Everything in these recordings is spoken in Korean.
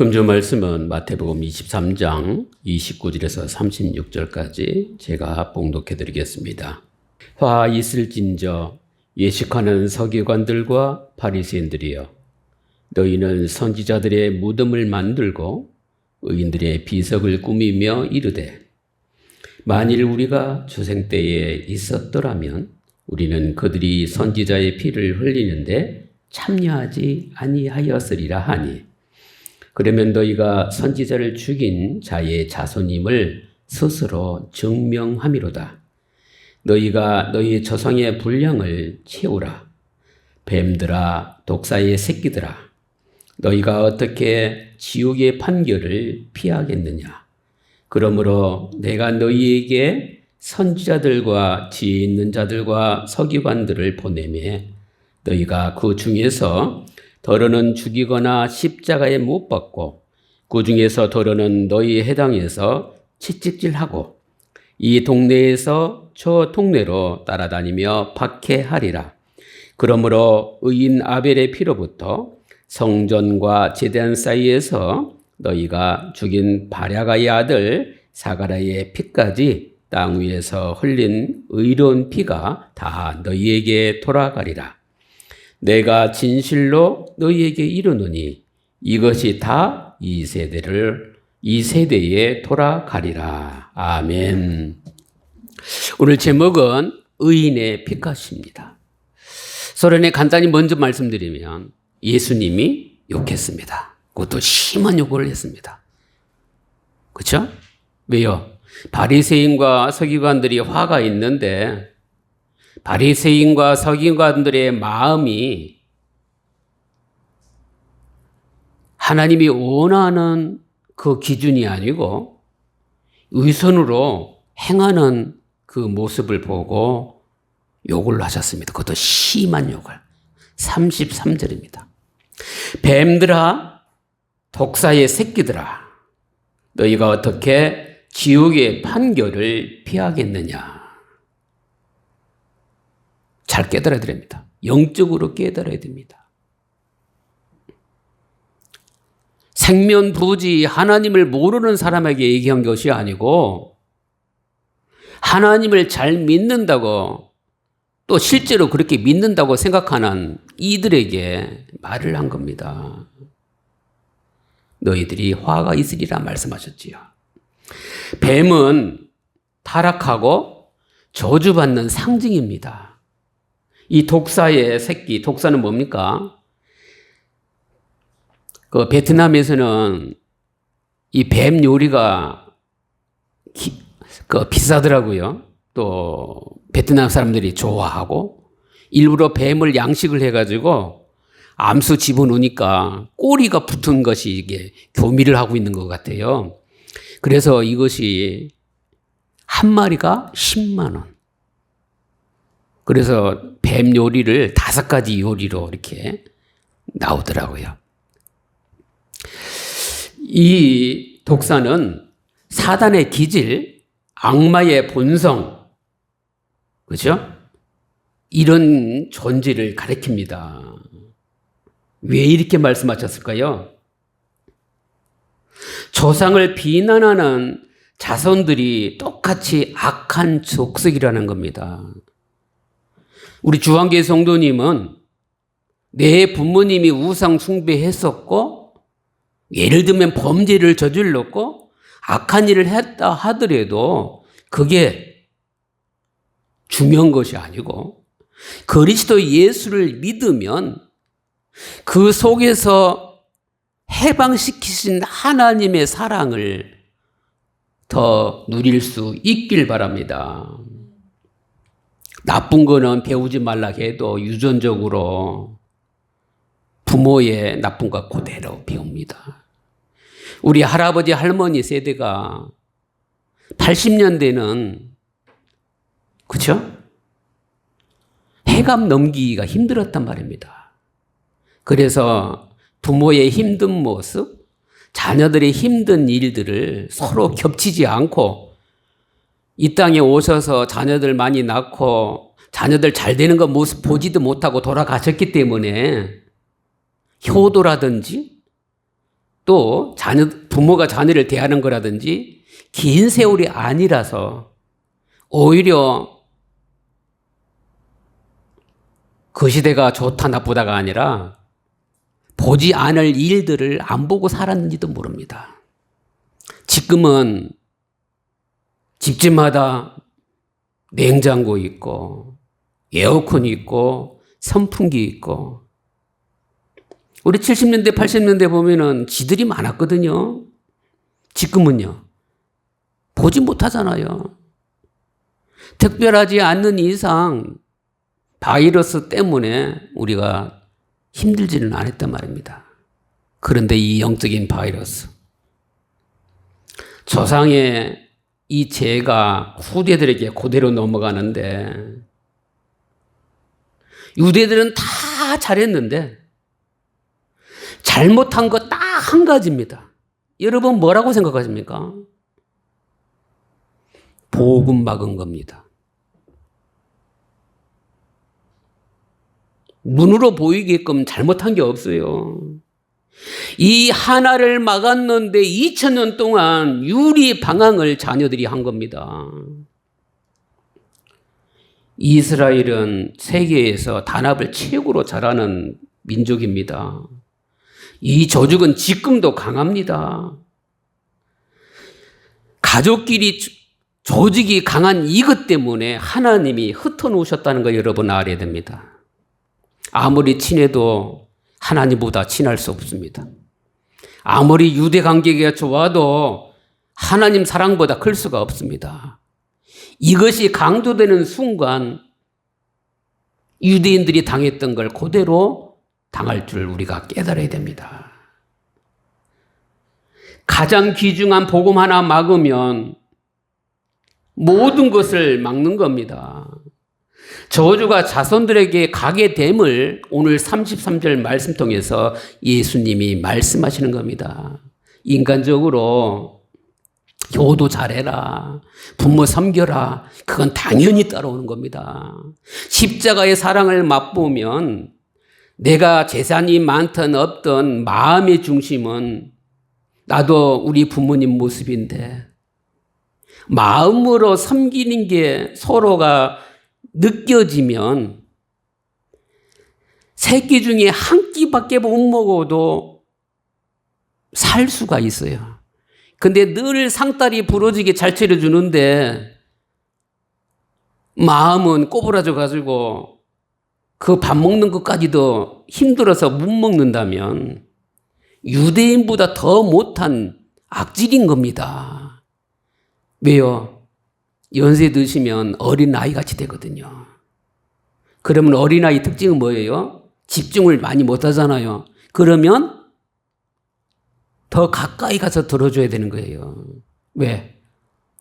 금주 말씀은 마태복음 23장 29절에서 36절까지 제가 봉독해 드리겠습니다. 화 있을진저 예식하는 서기관들과 바리새인들이여, 너희는 선지자들의 무덤을 만들고 의인들의 비석을 꾸미며 이르되, 만일 우리가 주생 때에 있었더라면 우리는 그들이 선지자의 피를 흘리는데 참여하지 아니하였으리라 하니, 그러면 너희가 선지자를 죽인 자의 자손임을 스스로 증명함이로다. 너희가 너희 조상의 분량을 채우라. 뱀들아, 독사의 새끼들아, 너희가 어떻게 지옥의 판결을 피하겠느냐. 그러므로 내가 너희에게 선지자들과 지혜 있는 자들과 서기관들을 보내매 너희가 그 중에서 더러는 죽이거나 십자가에 못 박고, 그 중에서 더러는 너희 해당에서 채찍질하고 이 동네에서 저 동네로 따라다니며 박해하리라. 그러므로 의인 아벨의 피로부터 성전과 제단 사이에서 너희가 죽인 바랴가의 아들 사가랴의 피까지 땅 위에서 흘린 의로운 피가 다 너희에게 돌아가리라. 내가 진실로 너희에게 이르노니 이것이 다 이 세대에 돌아가리라. 아멘. 오늘 제목은 의인의 피값입니다. 소련에 간단히 먼저 말씀드리면 예수님이 욕했습니다. 그것도 심한 욕을 했습니다. 그렇죠? 왜요? 바리새인과 서기관들이 화가 있는데 바리새인과 서기관들의 마음이 하나님이 원하는 그 기준이 아니고 위선으로 행하는 그 모습을 보고 욕을 하셨습니다. 그것도 심한 욕을. 33절입니다. 뱀들아, 독사의 새끼들아, 너희가 어떻게 지옥의 판결을 피하겠느냐. 잘 깨달아야 됩니다. 영적으로 깨달아야 됩니다. 생면부지 하나님을 모르는 사람에게 얘기한 것이 아니고 하나님을 잘 믿는다고 또 실제로 그렇게 믿는다고 생각하는 이들에게 말을 한 겁니다. 너희들이 화가 있으리라 말씀하셨지요. 뱀은 타락하고 저주받는 상징입니다. 이 독사의 새끼, 독사는 뭡니까? 그 베트남에서는 이 뱀 요리가 비싸더라고요. 또 베트남 사람들이 좋아하고 일부러 뱀을 양식을 해가지고 암수 집어넣으니까 꼬리가 붙은 것이 이게 교미를 하고 있는 것 같아요. 그래서 이것이 한 마리가 10만 원. 그래서 뱀 요리를 5가지 요리로 이렇게 나오더라고요. 이 독사는 사단의 기질, 악마의 본성, 그렇죠? 이런 존재를 가리킵니다. 왜 이렇게 말씀하셨을까요? 조상을 비난하는 자손들이 똑같이 악한 족속이라는 겁니다. 우리 주한교회 성도님은 내 부모님이 우상 숭배했었고 예를 들면 범죄를 저질렀고 악한 일을 했다 하더라도 그게 중요한 것이 아니고 그리스도 예수를 믿으면 그 속에서 해방시키신 하나님의 사랑을 더 누릴 수 있길 바랍니다. 나쁜 거는 배우지 말라 해도 유전적으로 부모의 나쁜 거 그대로 배웁니다. 우리 할아버지 할머니 세대가 80년대는 그렇죠? 해감 넘기기가 힘들었단 말입니다. 그래서 부모의 힘든 모습, 자녀들의 힘든 일들을 서로 겹치지 않고 이 땅에 오셔서 자녀들 많이 낳고 자녀들 잘 되는 거 모습 보지도 못하고 돌아가셨기 때문에 효도라든지 또 부모가 자녀를 대하는 거라든지 긴 세월이 아니라서 오히려 그 시대가 좋다 나쁘다가 아니라 보지 않을 일들을 안 보고 살았는지도 모릅니다. 지금은 집집마다 냉장고 있고 에어컨이 있고 선풍기 있고 우리 70년대 80년대 보면은 지들이 많았거든요. 지금은요. 보지 못하잖아요. 특별하지 않는 이상 바이러스 때문에 우리가 힘들지는 않았단 말입니다. 그런데 이 영적인 바이러스, 조상의 이 죄가 후대들에게 그대로 넘어가는데 유대들은 다 잘했는데 잘못한 거 딱 한 가지입니다. 여러분 뭐라고 생각하십니까? 복음 막은 겁니다. 눈으로 보이게끔 잘못한 게 없어요. 이 하나를 막았는데 2000년 동안 유리 방황을 자녀들이 한 겁니다. 이스라엘은 세계에서 단합을 최고로 잘하는 민족입니다. 이 조직은 지금도 강합니다. 가족끼리 조직이 강한 이것 때문에 하나님이 흩어놓으셨다는 걸 여러분 알아야 됩니다. 아무리 친해도 하나님보다 친할 수 없습니다. 아무리 유대 관계가 좋아도 하나님 사랑보다 클 수가 없습니다. 이것이 강조되는 순간 유대인들이 당했던 걸 그대로 당할 줄 우리가 깨달아야 됩니다. 가장 귀중한 복음 하나 막으면 모든 것을 막는 겁니다. 저주가 자손들에게 가게 됨을 오늘 33절 말씀 통해서 예수님이 말씀하시는 겁니다. 인간적으로 효도 잘해라, 부모 섬겨라, 그건 당연히 따라오는 겁니다. 십자가의 사랑을 맛보면 내가 재산이 많든 없든 마음의 중심은 나도 우리 부모님 모습인데 마음으로 섬기는 게 서로가 느껴지면 새끼 중에 한 끼밖에 못 먹어도 살 수가 있어요. 근데 늘 상다리 부러지게 잘 차려주는데 마음은 꼬부라져 가지고 그 밥 먹는 것까지도 힘들어서 못 먹는다면 유대인보다 더 못한 악질인 겁니다. 왜요? 연세 드시면 어린아이 같이 되거든요. 그러면 어린아이 특징은 뭐예요? 집중을 많이 못 하잖아요. 그러면 더 가까이 가서 들어줘야 되는 거예요. 왜?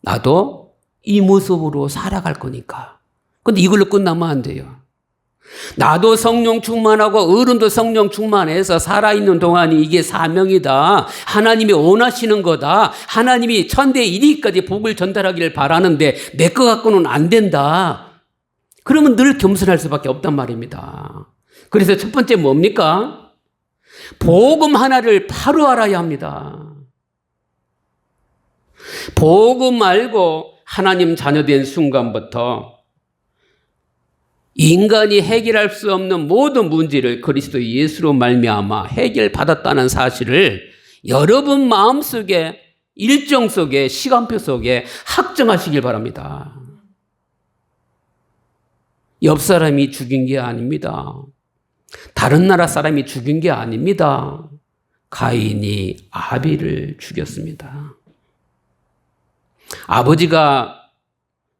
나도 이 모습으로 살아갈 거니까. 근데 이걸로 끝나면 안 돼요. 나도 성령 충만하고 어른도 성령 충만해서 살아있는 동안이 이게 사명이다. 하나님이 원하시는 거다. 하나님이 천대 1위까지 복을 전달하기를 바라는데 내 거 갖고는 안 된다. 그러면 늘 겸손할 수밖에 없단 말입니다. 그래서 첫 번째 뭡니까? 복음 하나를 바로 알아야 합니다. 복음 알고 하나님 자녀된 순간부터 인간이 해결할 수 없는 모든 문제를 그리스도 예수로 말미암아 해결받았다는 사실을 여러분 마음속에 일정 속에 시간표 속에 확정하시길 바랍니다. 옆 사람이 죽인 게 아닙니다. 다른 나라 사람이 죽인 게 아닙니다. 가인이 아벨을 죽였습니다. 아버지가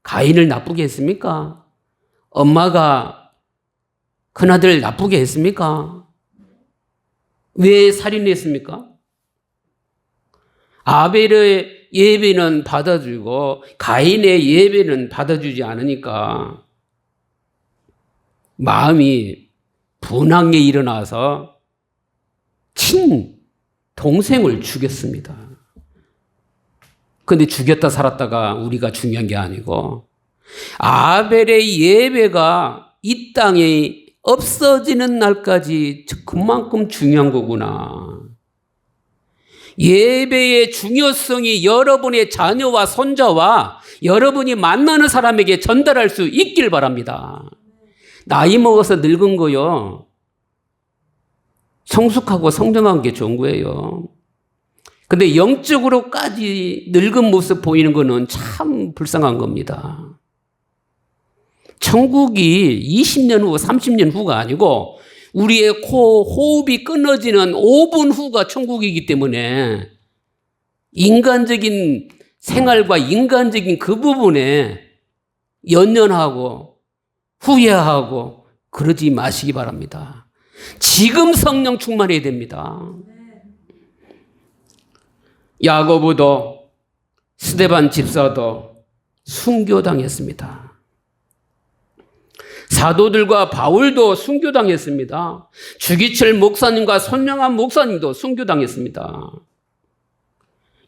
가인을 나쁘게 했습니까? 엄마가 큰아들 나쁘게 했습니까? 왜 살인했습니까? 아벨의 예배는 받아주고 가인의 예배는 받아주지 않으니까 마음이 분하게 일어나서 친동생을 죽였습니다. 그런데 죽였다 살았다가 우리가 중요한 게 아니고 아벨의 예배가 이 땅에 없어지는 날까지 그만큼 중요한 거구나. 예배의 중요성이 여러분의 자녀와 손자와 여러분이 만나는 사람에게 전달할 수 있길 바랍니다. 나이 먹어서 늙은 거요, 성숙하고 성장한 게 좋은 거예요. 근데 영적으로까지 늙은 모습 보이는 거는 참 불쌍한 겁니다. 천국이 20년 후, 30년 후가 아니고 우리의 호흡이 끊어지는 5분 후가 천국이기 때문에 인간적인 생활과 인간적인 그 부분에 연연하고 후회하고 그러지 마시기 바랍니다. 지금 성령 충만해야 됩니다. 야고보도 스데반 집사도 순교당했습니다. 사도들과 바울도 순교당했습니다. 주기철 목사님과 손영한 목사님도 순교당했습니다.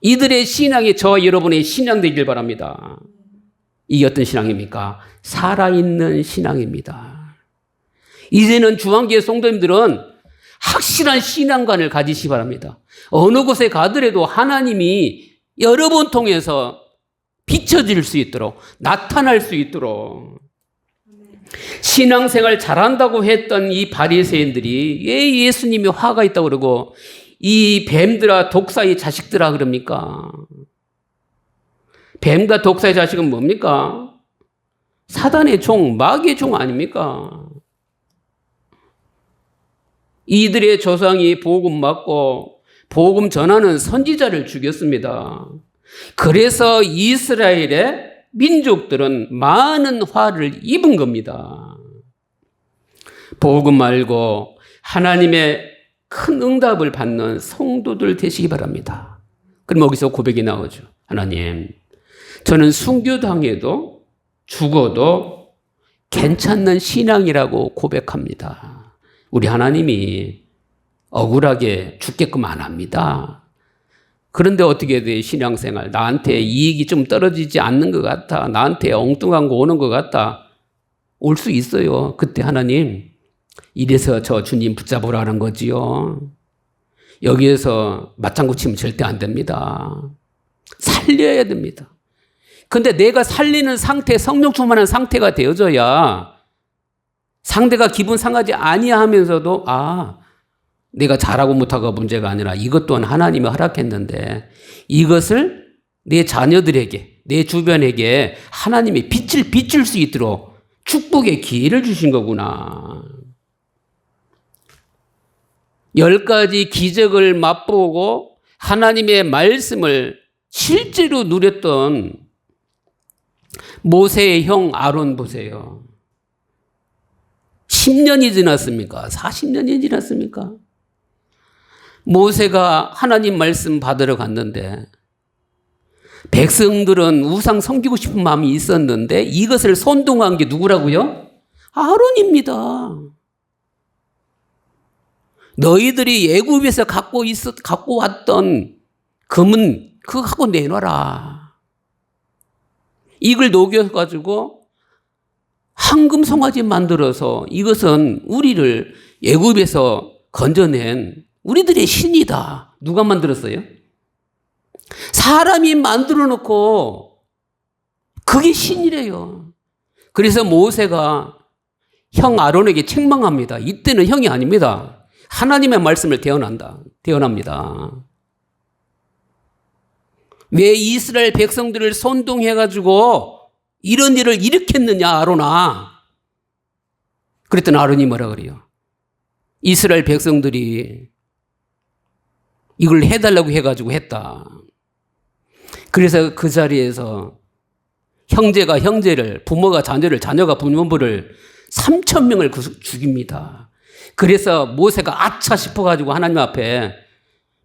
이들의 신앙이 저와 여러분의 신앙 되길 바랍니다. 이게 어떤 신앙입니까? 살아있는 신앙입니다. 이제는 주한교회 성도님들은 확실한 신앙관을 가지시기 바랍니다. 어느 곳에 가더라도 하나님이 여러분 통해서 비춰질 수 있도록, 나타날 수 있도록. 신앙생활 잘한다고 했던 이 바리새인들이 왜 예수님이 화가 있다고 그러고 이 뱀들아 독사의 자식들아 그럽니까? 뱀과 독사의 자식은 뭡니까? 사단의 종, 마귀의 종 아닙니까? 이들의 조상이 복음 맞고 복음 전하는 선지자를 죽였습니다. 그래서 이스라엘의 민족들은 많은 화를 입은 겁니다. 복음 알고 하나님의 큰 응답을 받는 성도들 되시기 바랍니다. 그럼 여기서 고백이 나오죠. 하나님, 저는 순교당해도 죽어도 괜찮는 신앙이라고 고백합니다. 우리 하나님이 억울하게 죽게끔 안 합니다. 그런데 어떻게 돼? 신앙생활 나한테 이익이 좀 떨어지지 않는 것 같아, 나한테 엉뚱한 거 오는 것 같아, 올 수 있어요. 그때 하나님, 이래서 저 주님 붙잡으라는 거지요. 여기에서 맞장구 치면 절대 안 됩니다. 살려야 됩니다. 근데 내가 살리는 상태, 성령 충만한 상태가 되어져야 상대가 기분 상하지 아니하면서도 내가 잘하고 못하고 문제가 아니라 이것 또한 하나님이 허락했는데 이것을 내 자녀들에게, 내 주변에게 하나님이 빛을 비출 수 있도록 축복의 기회를 주신 거구나. 10가지 기적을 맛보고 하나님의 말씀을 실제로 누렸던 모세의 형 아론 보세요. 10년이 지났습니까? 40년이 지났습니까? 모세가 하나님 말씀 받으러 갔는데 백성들은 우상 섬기고 싶은 마음이 있었는데 이것을 선동한 게 누구라고요? 아론입니다. 너희들이 애굽에서 갖고 왔던 금은 그거 갖고 내놔라. 이걸 녹여가지고 황금 송아지 만들어서 이것은 우리를 애굽에서 건져낸 우리들의 신이다. 누가 만들었어요? 사람이 만들어 놓고 그게 신이래요. 그래서 모세가 형 아론에게 책망합니다. 이때는 형이 아닙니다. 하나님의 말씀을 대언합니다. 왜 이스라엘 백성들을 선동해가지고 이런 일을 일으켰느냐, 아론아. 그랬더니 아론이 뭐라 그래요? 이스라엘 백성들이 이걸 해달라고 해가지고 했다. 그래서 그 자리에서 형제가 형제를, 부모가 자녀를, 자녀가 부모를 3,000명을 죽입니다. 그래서 모세가 아차 싶어가지고 하나님 앞에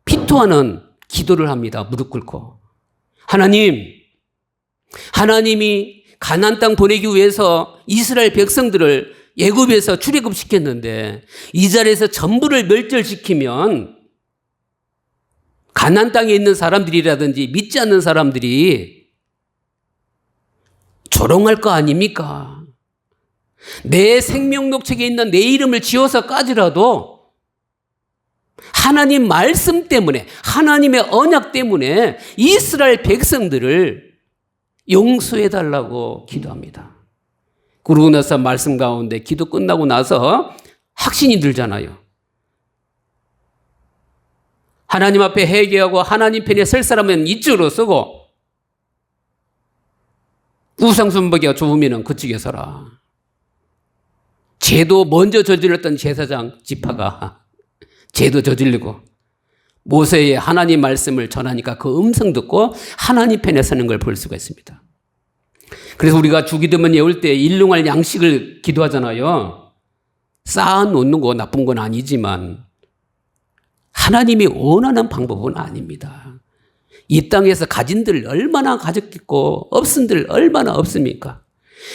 피토하는 기도를 합니다. 무릎 꿇고. 하나님이 가나안 땅 보내기 위해서 이스라엘 백성들을 애굽에서 출애굽시켰는데 이 자리에서 전부를 멸절시키면 가나안 땅에 있는 사람들이라든지 믿지 않는 사람들이 조롱할 거 아닙니까? 내 생명록책에 있는 내 이름을 지어서까지라도 하나님 말씀 때문에, 하나님의 언약 때문에 이스라엘 백성들을 용서해달라고 기도합니다. 그러고 나서 말씀 가운데 기도 끝나고 나서 확신이 들잖아요. 하나님 앞에 회개하고 하나님 편에 설 사람은 이쪽으로 서고, 우상숭배가 좋으면 그쪽에 서라. 죄도 먼저 저질렀던 제사장 지파가 죄도 저질리고 모세의 하나님 말씀을 전하니까 그 음성 듣고 하나님 편에 서는 걸 볼 수가 있습니다. 그래서 우리가 주기도문 외울 때 일용할 양식을 기도하잖아요. 쌓아놓는 거 나쁜 건 아니지만 하나님이 원하는 방법은 아닙니다. 이 땅에서 가진들 얼마나 가졌겠고 없은들 얼마나 없습니까?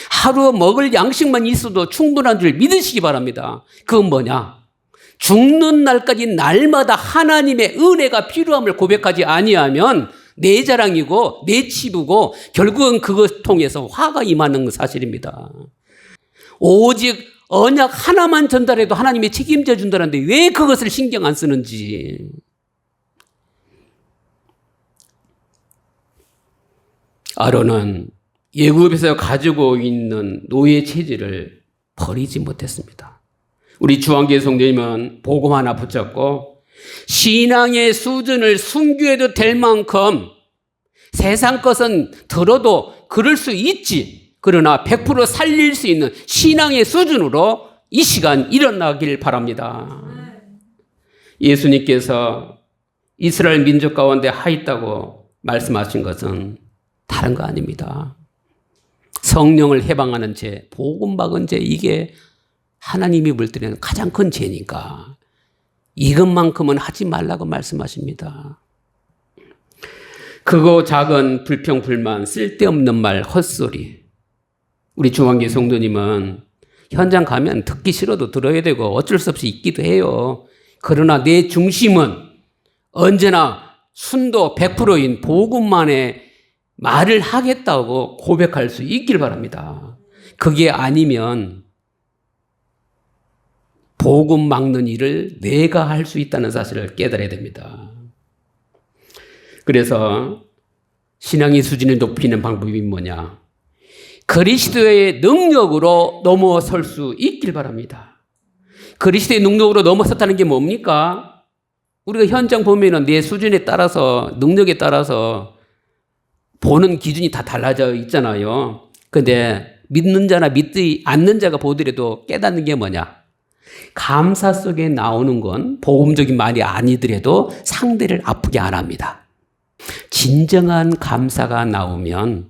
하루 먹을 양식만 있어도 충분한 줄 믿으시기 바랍니다. 그건 뭐냐? 죽는 날까지 날마다 하나님의 은혜가 필요함을 고백하지 아니하면 내 자랑이고 내 치부고 결국은 그것 통해서 화가 임하는 사실입니다. 오직 언약 하나만 전달해도 하나님이 책임져 준다는데 왜 그것을 신경 안 쓰는지. 아론은 애굽에서 가지고 있는 노예 체질을 버리지 못했습니다. 우리 주한교회 성도님은 복음 하나 붙잡고 신앙의 수준을 순교해도 될 만큼 세상 것은 들어도 그럴 수 있지. 그러나 100% 살릴 수 있는 신앙의 수준으로 이 시간 일어나길 바랍니다. 예수님께서 이스라엘 민족 가운데 하있다고 말씀하신 것은 다른 거 아닙니다. 성령을 해방하는 죄, 복음 막은 죄, 이게 하나님이 물들이는 가장 큰 죄니까 이것만큼은 하지 말라고 말씀하십니다. 크고 작은 불평, 불만, 쓸데없는 말, 헛소리. 우리 중앙교회 성도님은 현장 가면 듣기 싫어도 들어야 되고 어쩔 수 없이 있기도 해요. 그러나 내 중심은 언제나 순도 100%인 복음만의 말을 하겠다고 고백할 수 있길 바랍니다. 그게 아니면 복음 막는 일을 내가 할 수 있다는 사실을 깨달아야 됩니다. 그래서 신앙의 수준을 높이는 방법이 뭐냐? 그리스도의 능력으로 넘어설 수 있길 바랍니다. 그리스도의 능력으로 넘어섰다는 게 뭡니까? 우리가 현장 보면은 내 수준에 따라서, 능력에 따라서 보는 기준이 다 달라져 있잖아요. 근데 믿는 자나 믿지 않는 자가 보더라도 깨닫는 게 뭐냐? 감사 속에 나오는 건 복음적인 말이 아니더라도 상대를 아프게 안 합니다. 진정한 감사가 나오면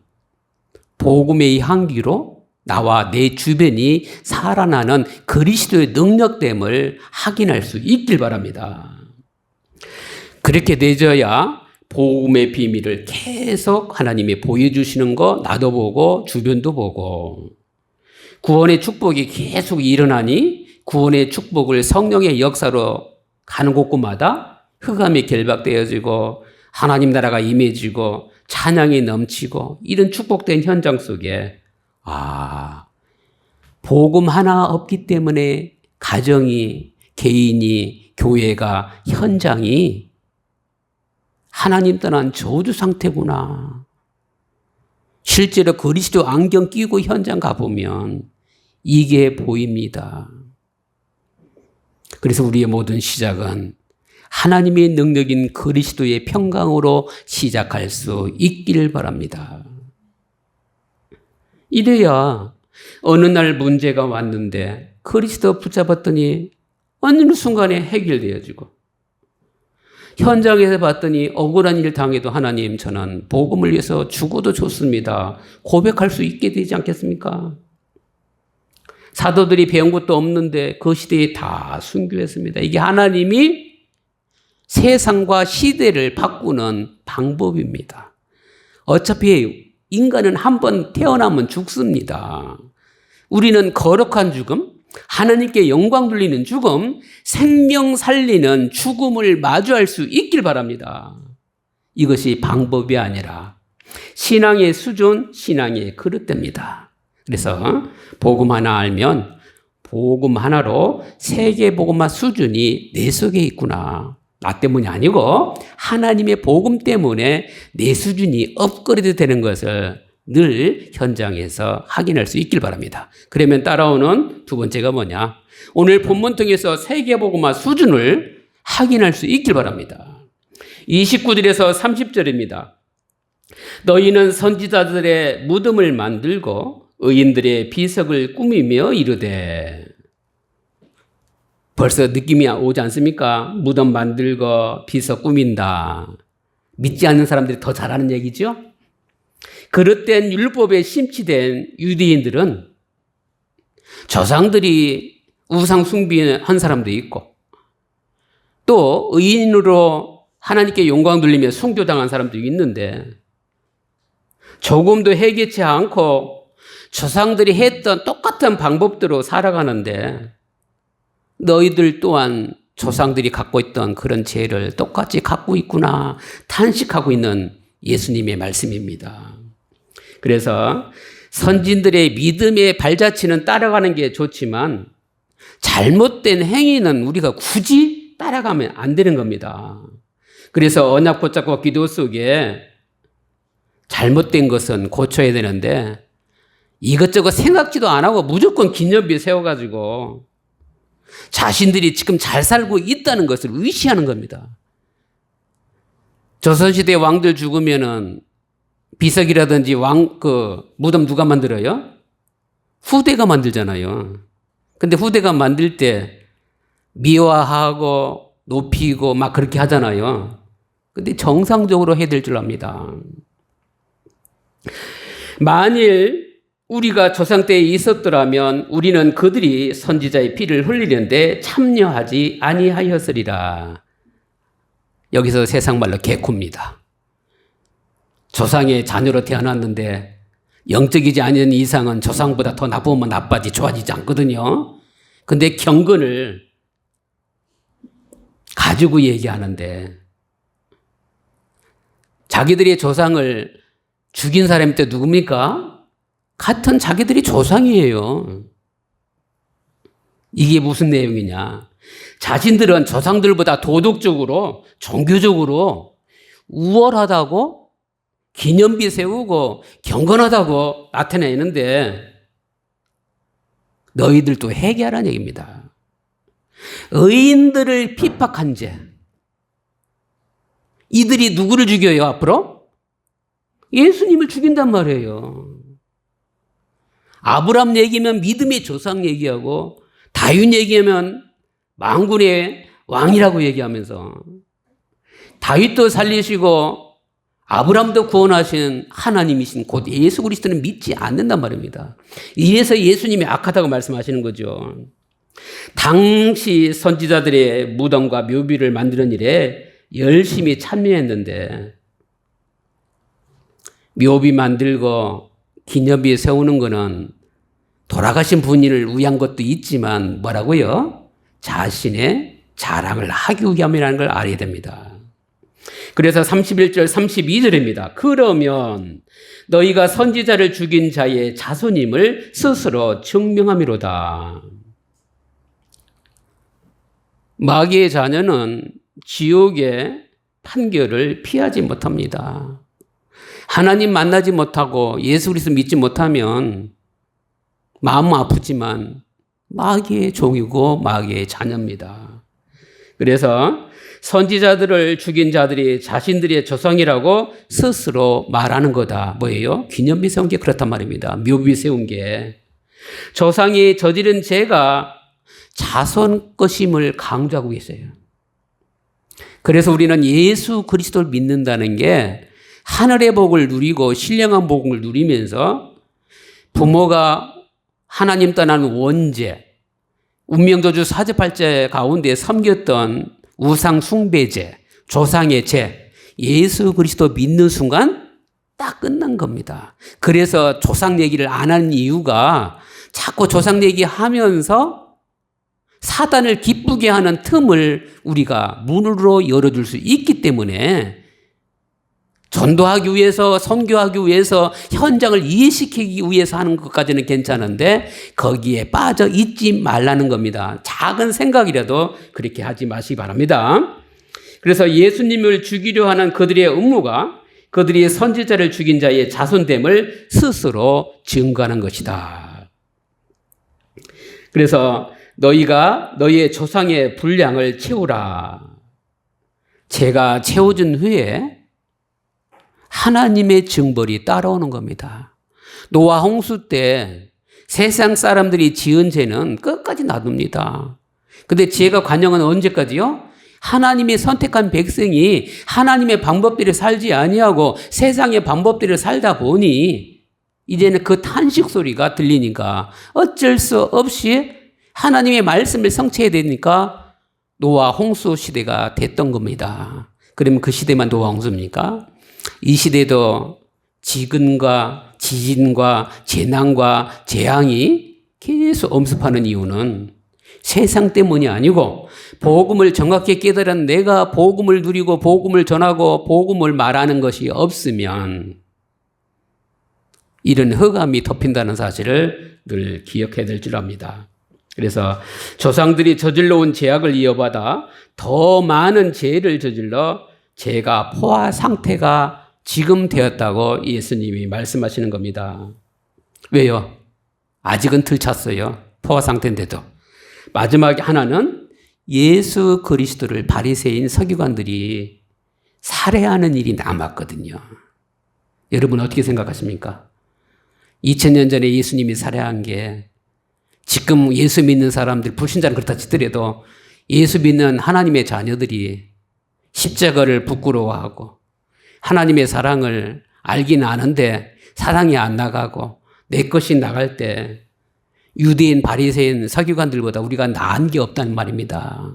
복음의 향기로 나와 내 주변이 살아나는 그리스도의 능력됨을 확인할 수 있길 바랍니다. 그렇게 되져야 복음의 비밀을 계속 하나님이 보여주시는 거 나도 보고 주변도 보고 구원의 축복이 계속 일어나니 구원의 축복을 성령의 역사로 가는 곳곳마다 흑암이 결박되어지고 하나님 나라가 임해지고 찬양이 넘치고 이런 축복된 현장 속에 복음 하나 없기 때문에 가정이, 개인이, 교회가, 현장이 하나님 떠난 저주 상태구나. 실제로 그리스도 안경 끼고 현장 가보면 이게 보입니다. 그래서 우리의 모든 시작은 하나님의 능력인 그리스도의 평강으로 시작할 수 있기를 바랍니다. 이래야 어느 날 문제가 왔는데 그리스도 붙잡았더니 어느 순간에 해결되어지고 현장에서 봤더니 억울한 일 당해도 하나님 저는 복음을 위해서 죽어도 좋습니다. 고백할 수 있게 되지 않겠습니까? 사도들이 배운 것도 없는데 그 시대에 다 순교했습니다. 이게 하나님이 세상과 시대를 바꾸는 방법입니다. 어차피 인간은 한 번 태어나면 죽습니다. 우리는 거룩한 죽음, 하나님께 영광 돌리는 죽음, 생명 살리는 죽음을 마주할 수 있길 바랍니다. 이것이 방법이 아니라 신앙의 수준, 신앙의 그릇됩니다. 그래서 복음 하나 알면 복음 하나로 세계 복음화 수준이 내 속에 있구나. 나 때문이 아니고 하나님의 복음 때문에 내 수준이 업그레이드 되는 것을 늘 현장에서 확인할 수 있길 바랍니다. 그러면 따라오는 두 번째가 뭐냐? 오늘 본문 통해서 세계 복음화 수준을 확인할 수 있길 바랍니다. 29절에서 30절입니다. 너희는 선지자들의 무덤을 만들고 의인들의 비석을 꾸미며 이르되. 벌써 느낌이 오지 않습니까? 무덤 만들고 비석 꾸민다. 믿지 않는 사람들이 더 잘하는 얘기죠? 그릇된 율법에 심취된 유대인들은 조상들이 우상 숭배한 사람도 있고 또 의인으로 하나님께 영광 돌리며 숭배당한 사람도 있는데 조금도 해결치 않고 조상들이 했던 똑같은 방법대로 살아가는데 너희들 또한 조상들이 갖고 있던 그런 죄를 똑같이 갖고 있구나 탄식하고 있는 예수님의 말씀입니다. 그래서 선진들의 믿음의 발자취는 따라가는 게 좋지만 잘못된 행위는 우리가 굳이 따라가면 안 되는 겁니다. 그래서 언약 붙잡고 기도 속에 잘못된 것은 고쳐야 되는데 이것저것 생각지도 안 하고 무조건 기념비 세워가지고 자신들이 지금 잘 살고 있다는 것을 의시하는 겁니다. 조선시대 왕들 죽으면은 비석이라든지 무덤 누가 만들어요? 후대가 만들잖아요. 근데 후대가 만들 때 미화하고 높이고 막 그렇게 하잖아요. 근데 정상적으로 해야 될 줄 압니다. 만일 우리가 조상 때에 있었더라면 우리는 그들이 선지자의 피를 흘리는데 참여하지 아니하였으리라. 여기서 세상말로 개코입니다. 조상의 자녀로 태어났는데 영적이지 않은 이상은 조상보다 더 나쁘면 나빠지 좋아지지 않거든요. 근데 경건을 가지고 얘기하는데 자기들의 조상을 죽인 사람이 또 누굽니까? 같은 자기들이 조상이에요. 이게 무슨 내용이냐? 자신들은 조상들보다 도덕적으로 종교적으로 우월하다고 기념비 세우고 경건하다고 나타내는데 너희들도 회개하라는 얘기입니다. 의인들을 핍박한 죄. 이들이 누구를 죽여요 앞으로? 예수님을 죽인단 말이에요. 아브라함 얘기하면 믿음의 조상 얘기하고 다윗 얘기하면 만군의 왕이라고 얘기하면서 다윗도 살리시고 아브라함도 구원하신 하나님이신 곧 예수 그리스도는 믿지 않는단 말입니다. 이래서 예수님이 악하다고 말씀하시는 거죠. 당시 선지자들의 무덤과 묘비를 만드는 일에 열심히 참여했는데 묘비 만들고 기념비 세우는 거는 돌아가신 분을 위한 것도 있지만 뭐라고요? 자신의 자랑을 하기 위함이라는 걸 알아야 됩니다. 그래서 31절 32절입니다. 그러면 너희가 선지자를 죽인 자의 자손임을 스스로 증명함이로다. 마귀의 자녀는 지옥의 판결을 피하지 못합니다. 하나님 만나지 못하고 예수 그리스도 믿지 못하면 마음은 아프지만 마귀의 종이고 마귀의 자녀입니다. 그래서 선지자들을 죽인 자들이 자신들의 조상이라고 스스로 말하는 거다. 뭐예요? 기념비 세운 게 그렇단 말입니다. 묘비 세운 게. 조상이 저지른 죄가 자손 것임을 강조하고 계세요. 그래서 우리는 예수 그리스도를 믿는다는 게 하늘의 복을 누리고 신령한 복을 누리면서 부모가 하나님 떠난 원죄, 운명저주 사죄팔죄 가운데 섬겼던 우상 숭배죄, 조상의 죄, 예수 그리스도 믿는 순간 딱 끝난 겁니다. 그래서 조상 얘기를 안 하는 이유가 자꾸 조상 얘기하면서 사단을 기쁘게 하는 틈을 우리가 문으로 열어줄 수 있기 때문에 전도하기 위해서, 선교하기 위해서, 현장을 이해시키기 위해서 하는 것까지는 괜찮은데 거기에 빠져 있지 말라는 겁니다. 작은 생각이라도 그렇게 하지 마시기 바랍니다. 그래서 예수님을 죽이려 하는 그들의 음모가 그들이 선지자를 죽인 자의 자손됨을 스스로 증거하는 것이다. 그래서 너희가 너희의 조상의 분량을 채우라. 제가 채워준 후에 하나님의 징벌이 따라오는 겁니다. 노아 홍수 때 세상 사람들이 지은 죄는 끝까지 놔둡니다. 근데 죄가 관영은 언제까지요? 하나님이 선택한 백성이 하나님의 방법대로 살지 아니하고 세상의 방법대로 살다 보니 이제는 그 탄식 소리가 들리니까 어쩔 수 없이 하나님의 말씀을 성취해야 되니까 노아 홍수 시대가 됐던 겁니다. 그러면 그 시대만 노아 홍수입니까? 이 시대도 지근과 지진과 재난과 재앙이 계속 엄습하는 이유는 세상 때문이 아니고 복음을 정확히 깨달은 내가 복음을 누리고 복음을 전하고 복음을 말하는 것이 없으면 이런 흑암이 덮인다는 사실을 늘 기억해야 될 줄 압니다. 그래서 조상들이 저질러 온 죄악을 이어받아 더 많은 죄를 저질러 죄가 포화 상태가 지금 되었다고 예수님이 말씀하시는 겁니다. 왜요? 아직은 들쳤어요. 포화 상태인데도. 마지막에 하나는 예수 그리스도를 바리새인 서기관들이 살해하는 일이 남았거든요. 여러분 어떻게 생각하십니까? 2000년 전에 예수님이 살해한 게 지금 예수 믿는 사람들, 불신자는 그렇다 치더라도 예수 믿는 하나님의 자녀들이 십자가를 부끄러워하고 하나님의 사랑을 알긴 아는데 사랑이 안 나가고 내 것이 나갈 때 유대인 바리새인 서기관들보다 우리가 나은 게 없다는 말입니다.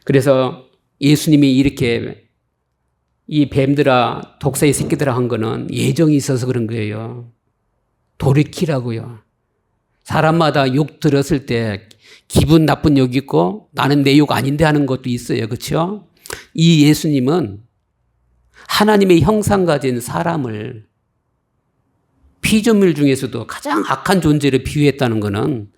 그래서 예수님이 이렇게 이 뱀들아 독사의 새끼들아 한 거는 예정이 있어서 그런 거예요. 돌이키라고요. 사람마다 욕 들었을 때 기분 나쁜 욕 있고 나는 내 욕 아닌데 하는 것도 있어요. 그렇죠? 이 예수님은 하나님의 형상 가진 사람을 피조물 중에서도 가장 악한 존재로 비유했다는 것은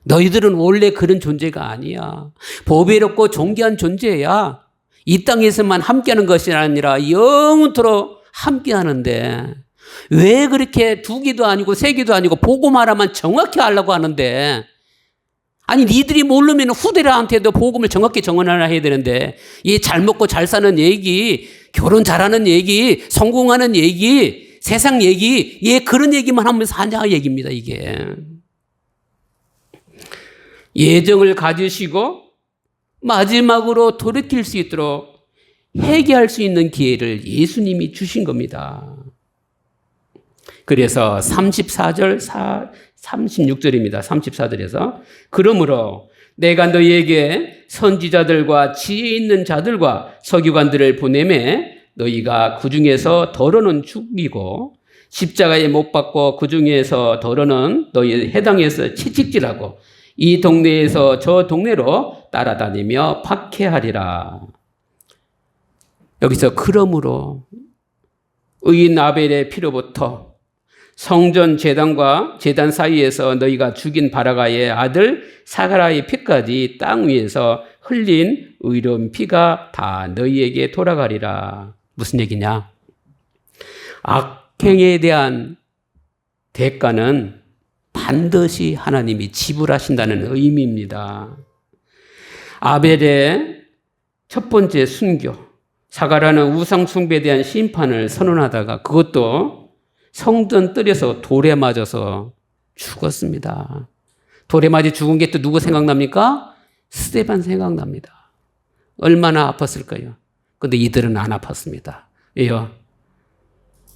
너희들은 원래 그런 존재가 아니야. 보배롭고 존귀한 존재야. 이 땅에서만 함께하는 것이 아니라 영원토록 함께하는데 왜 그렇게 두 귀도 아니고 세 귀도 아니고 복음 하나만 정확히 하려고 하는데 아니 니들이 모르면 후대들한테도 복음을 정확히 정언하라 해야 되는데 이 잘 먹고 잘 사는 얘기, 결혼 잘하는 얘기, 성공하는 얘기, 세상 얘기, 그런 얘기만 하면서 하냐 얘기입니다. 이게 예정을 가지시고 마지막으로 돌이킬 수 있도록 회개할 수 있는 기회를 예수님이 주신 겁니다. 그래서 34절, 36절입니다. 34절에서 그러므로 내가 너희에게 선지자들과 지혜 있는 자들과 서기관들을 보내매 너희가 그 중에서 더러는 죽이고 십자가에 못 박고 그 중에서 더러는 너희 해당에서 채찍질하고 이 동네에서 저 동네로 따라다니며 박해하리라. 여기서 그러므로 의인 아벨의 피로부터 성전 제단과 제단 사이에서 너희가 죽인 바라가의 아들 사가라의 피까지 땅 위에서 흘린 의로운 피가 다 너희에게 돌아가리라. 무슨 얘기냐? 악행에 대한 대가는 반드시 하나님이 지불하신다는 의미입니다. 아벨의 첫 번째 순교, 사가라는 우상 숭배에 대한 심판을 선언하다가 그것도 성전 뜰에서 돌에 맞아서 죽었습니다. 돌에 맞아 죽은 게 또 누구 생각납니까? 스데반 생각납니다. 얼마나 아팠을까요? 근데 이들은 안 아팠습니다. 왜요?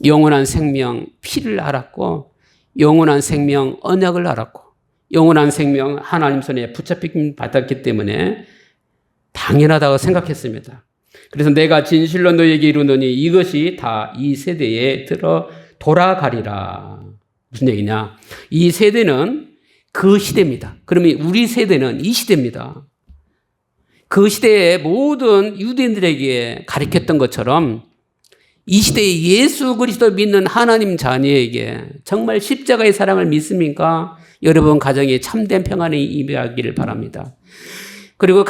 영원한 생명 피를 알았고 영원한 생명 언약을 알았고 영원한 생명 하나님 손에 붙잡힘 받았기 때문에 당연하다고 생각했습니다. 그래서 내가 진실로 너에게 이르노니 이것이 다 이 세대에 들어 돌아가리라. 무슨 얘기냐? 이 세대는 그 시대입니다. 그러면 우리 세대는 이 시대입니다. 그 시대의 모든 유대인들에게 가르쳤던 것처럼 이 시대에 예수 그리스도 믿는 하나님 자녀에게 정말 십자가의 사랑을 믿습니까? 여러분 가정에 참된 평안이 임하기를 바랍니다. 그리고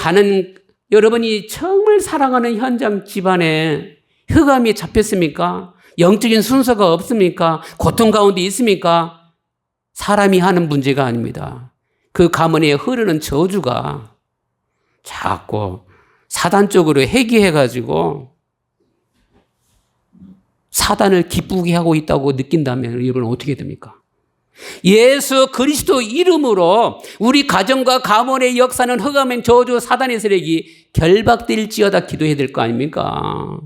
여러분이 정말 사랑하는 현장 집안에 흑암이 잡혔습니까? 영적인 순서가 없습니까? 고통 가운데 있습니까? 사람이 하는 문제가 아닙니다. 그 가문에 흐르는 저주가 자꾸 사단 쪽으로 회귀해가지고 사단을 기쁘게 하고 있다고 느낀다면 여러분 어떻게 됩니까? 예수 그리스도 이름으로 우리 가정과 가문의 역사는 흑암의 저주 사단의 세력이 결박될지어다 기도해야 될 거 아닙니까?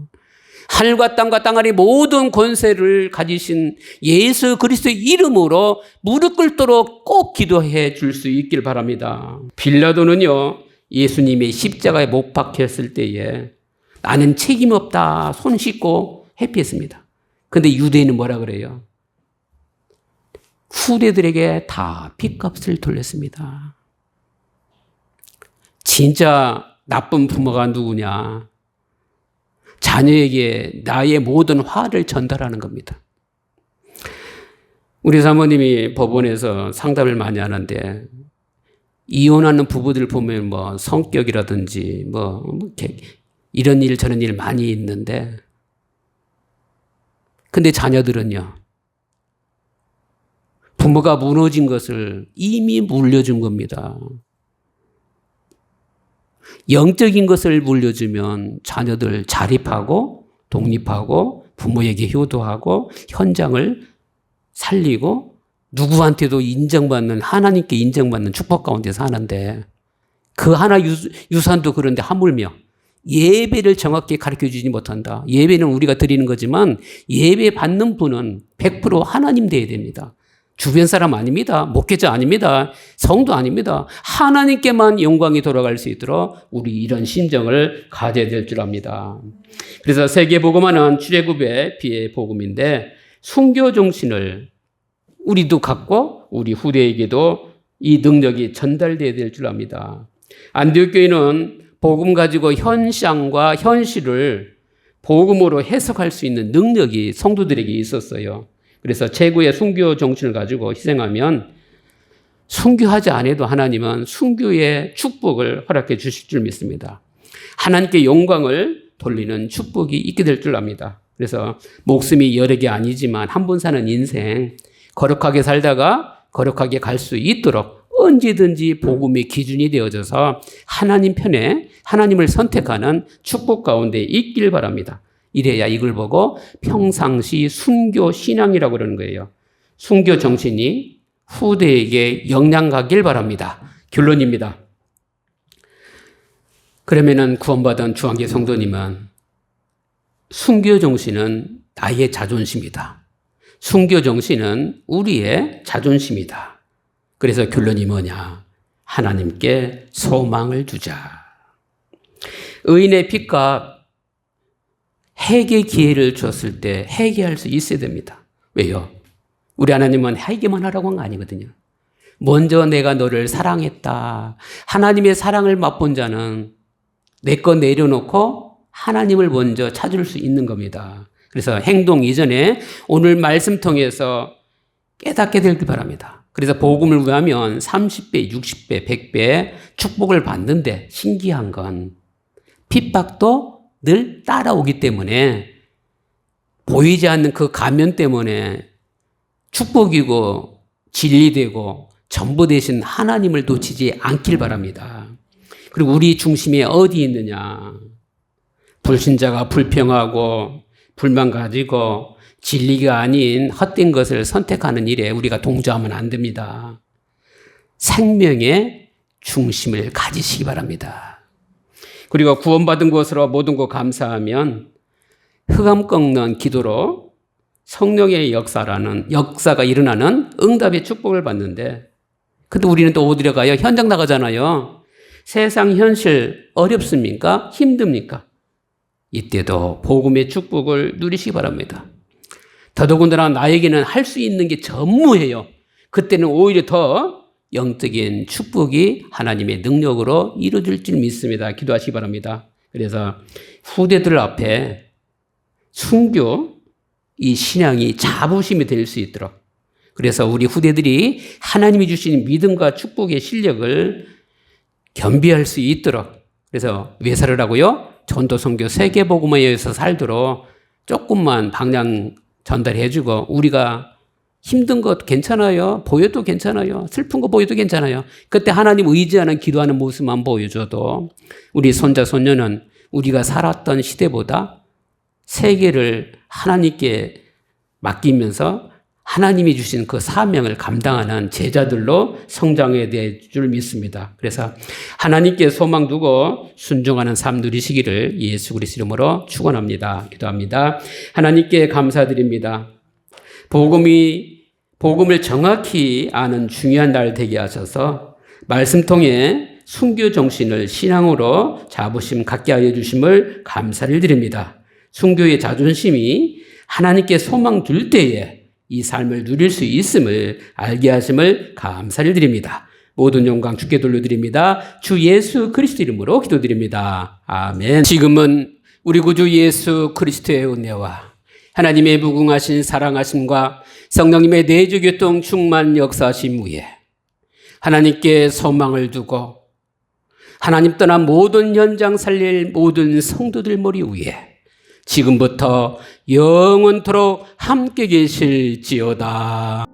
하늘과 땅과 땅 아래 모든 권세를 가지신 예수 그리스도의 이름으로 무릎 꿇도록 꼭 기도해 줄 수 있길 바랍니다. 빌라도는요, 예수님의 십자가에 못 박혔을 때에 나는 책임 없다 손 씻고 회피했습니다. 근데 유대인은 뭐라 그래요? 후대들에게 다 핏값을 돌렸습니다. 진짜 나쁜 부모가 누구냐? 자녀에게 나의 모든 화를 전달하는 겁니다. 우리 사모님이 법원에서 상담을 많이 하는데 이혼하는 부부들 보면 뭐 성격이라든지 이런 일 저런 일 많이 있는데 근데 자녀들은요. 부모가 무너진 것을 이미 물려준 겁니다. 영적인 것을 물려주면 자녀들 자립하고 독립하고 부모에게 효도하고 현장을 살리고 누구한테도 인정받는 하나님께 인정받는 축복 가운데 사는데 그 하나 유산도 그런데 하물며 예배를 정확히 가르쳐주지 못한다. 예배는 우리가 드리는 거지만 예배 받는 분은 100% 하나님 돼야 됩니다. 주변 사람 아닙니다. 목회자 아닙니다. 성도 아닙니다. 하나님께만 영광이 돌아갈 수 있도록 우리 이런 심정을 가져야 될 줄 압니다. 그래서 세계복음화는 출애굽의 비의 복음인데 순교 정신을 우리도 갖고 우리 후대에게도 이 능력이 전달돼야 될 줄 압니다. 안디옥 교회는 복음 가지고 현상과 현실을 복음으로 해석할 수 있는 능력이 성도들에게 있었어요. 그래서 최고의 순교 정신을 가지고 희생하면 순교하지 않아도 하나님은 순교의 축복을 허락해 주실 줄 믿습니다. 하나님께 영광을 돌리는 축복이 있게 될 줄 압니다. 그래서 목숨이 여러 개 아니지만 한 번 사는 인생 거룩하게 살다가 거룩하게 갈 수 있도록 언제든지 복음의 기준이 되어져서 하나님 편에 하나님을 선택하는 축복 가운데 있길 바랍니다. 이래야 이걸 보고 평상시 순교 신앙이라고 그러는 거예요. 순교 정신이 후대에게 영향 가길 바랍니다. 결론입니다. 그러면은 구원받은 주한계 성도님은 순교 정신은 나의 자존심이다. 순교 정신은 우리의 자존심이다. 그래서 결론이 뭐냐? 하나님께 소망을 두자. 의인의 핏값 회개 기회를 줬을 때 회개할 수 있어야 됩니다. 왜요? 우리 하나님은 회개만 하라고 한 거 아니거든요. 먼저 내가 너를 사랑했다. 하나님의 사랑을 맛본 자는 내 거 내려놓고 하나님을 먼저 찾을 수 있는 겁니다. 그래서 행동 이전에 오늘 말씀 통해서 깨닫게 되길 바랍니다. 그래서 복음을 구하면 30배, 60배, 100배 축복을 받는데 신기한 건 핍박도 늘 따라오기 때문에 보이지 않는 그 가면 때문에 축복이고 진리되고 전부 되신 하나님을 놓치지 않길 바랍니다. 그리고 우리 중심에 어디 있느냐? 불신자가 불평하고 불만 가지고 진리가 아닌 헛된 것을 선택하는 일에 우리가 동조하면 안 됩니다. 생명의 중심을 가지시기 바랍니다. 그리고 구원받은 것으로 모든 것 감사하면 흑암 꺾는 기도로 성령의 역사가 일어나는 응답의 축복을 받는데 근데 우리는 또 어디로 가요? 현장 나가잖아요. 세상 현실 어렵습니까? 힘듭니까? 이때도 복음의 축복을 누리시기 바랍니다. 더더군다나 나에게는 할 수 있는 게 전무해요. 그때는 오히려 더 영적인 축복이 하나님의 능력으로 이루어질 줄 믿습니다. 기도하시기 바랍니다. 그래서 후대들 앞에 순교, 이 신앙이 자부심이 될 수 있도록, 그래서 우리 후대들이 하나님이 주신 믿음과 축복의 실력을 겸비할 수 있도록, 그래서 왜 살으라고요? 전도 선교 세계복음화에 의해서 살도록 조금만 방향 전달해주고, 우리가 힘든 것 괜찮아요. 보여도 괜찮아요. 슬픈 거 보여도 괜찮아요. 그때 하나님 의지하는 기도하는 모습만 보여줘도 우리 손자 손녀는 우리가 살았던 시대보다 세계를 하나님께 맡기면서 하나님이 주신 그 사명을 감당하는 제자들로 성장해야 될 줄 믿습니다. 그래서 하나님께 소망 두고 순종하는 삶 누리시기를 예수 그리스도 이름으로 축원합니다. 기도합니다. 하나님께 감사드립니다. 복음을 정확히 아는 중요한 날 되게 하셔서 말씀 통해 순교 정신을 신앙으로 자부심 갖게 하여 주심을 감사를 드립니다. 순교의 자존심이 하나님께 소망 둘 때에 이 삶을 누릴 수 있음을 알게 하심을 감사를 드립니다. 모든 영광 주께 돌려드립니다. 주 예수 그리스도 이름으로 기도드립니다. 아멘. 지금은 우리 구주 예수 그리스도의 은혜와 하나님의 무궁하신 사랑하심과 성령님의 내주 교통 충만 역사하심 위에 하나님께 소망을 두고 하나님 떠난 모든 현장 살릴 모든 성도들 머리 위에 지금부터 영원토록 함께 계실지어다.